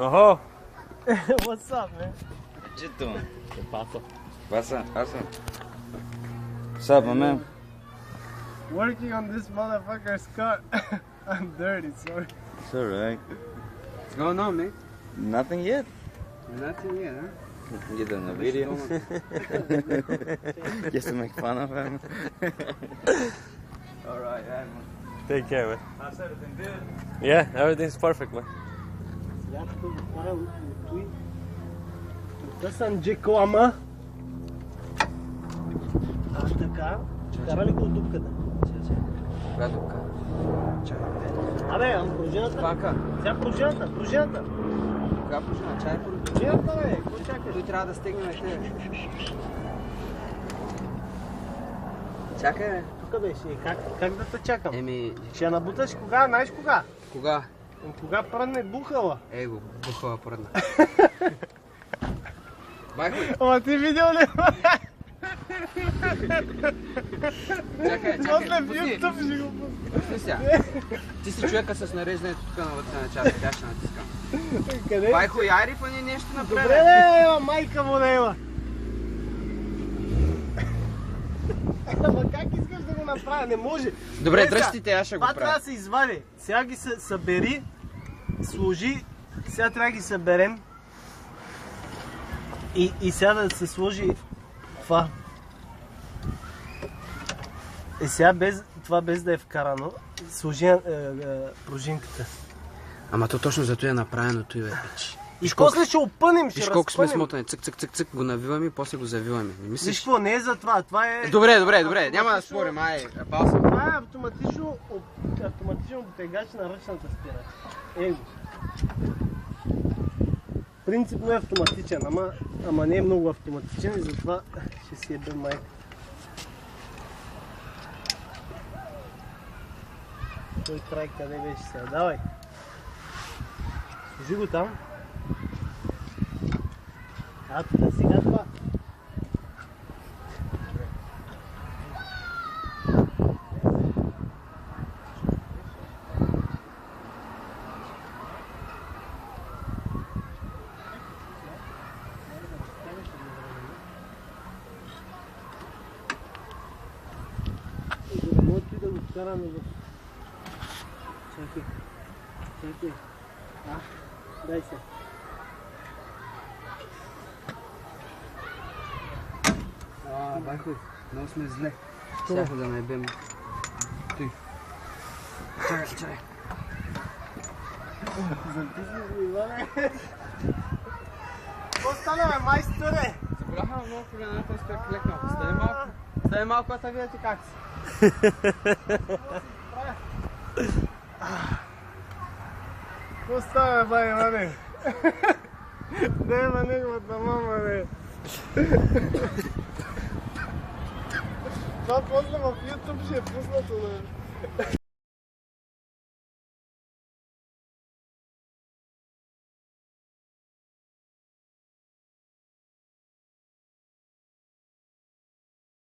Oh. What's up, man? What you doing? ¿Qué pasa? Awesome. What's up, my man? Working on this motherfucker's car. I'm dirty, sorry. It's alright. What's going on, man? Nothing yet. Nothing yet, huh? You done the video? Just to make fun of him. Alright, man. Take care, man. How's everything good? Yeah, everything's perfect, man. Тук съм Джеко, ама... така, кара ли го от дупката? Коя дупка? Абе, пружината. Кака? Сега пружината. Коя пружина? Чай по Пружината, бе, какво чакаш? Той трябва да стегнем те. Чакай, бе. Тук беше, как да те чакам? Еми... Ще я набуташ кога, знаеш кога? Кога? Кога пръдне бухала. Его, бухала пръдна. Байхуй! Ама ти видел ли? Чакай, После в пусти. YouTube ще го пусна. Пусти сега. Ти си човека с нареждането тук навътре на част. Тя ще натискам. Къде? Байхуй, айри поне нещо направи. Добре, бе, майка му да има. Ама как искаш да го направя? Не може. Добре, Сега, дръжте, аз ще го това трябва правя. да се извади. Сега ги събери, сложи, сега трябва да ги съберем. И сега да се сложи това. И сега това без да е вкарано, сложи пружинката. Ама то точно зато е направено той, бе, пич. И после ще опънем, ще Виж колко сме разпънем. смотани. Цък, го навиваме и после го завиваме. Не Виж мислиш? какво, не е за това, това е... Добре, няма да спорим, ай, балсам. Това е автоматично тегач на ръчната спирачка. Его. Принципно е автоматичен, ама не е много автоматичен и затова ще си ебе майка. Той край къде беше сега? Давай. Сложи го там. А, тук сега това. Да го вкараме в... Чакай. Дай се. Байхуй, много сме зле. Щяха да наебем. Той. Чакай. Затисни го, Иване. Какво стана, бе, майсторе? Заболяха много колената и стоя клекнал. Стави малко, аз видите как си. Какво става, бе, Иване? Да има неговата мама, бе. Това после в YouTube ще е пуснато, бе.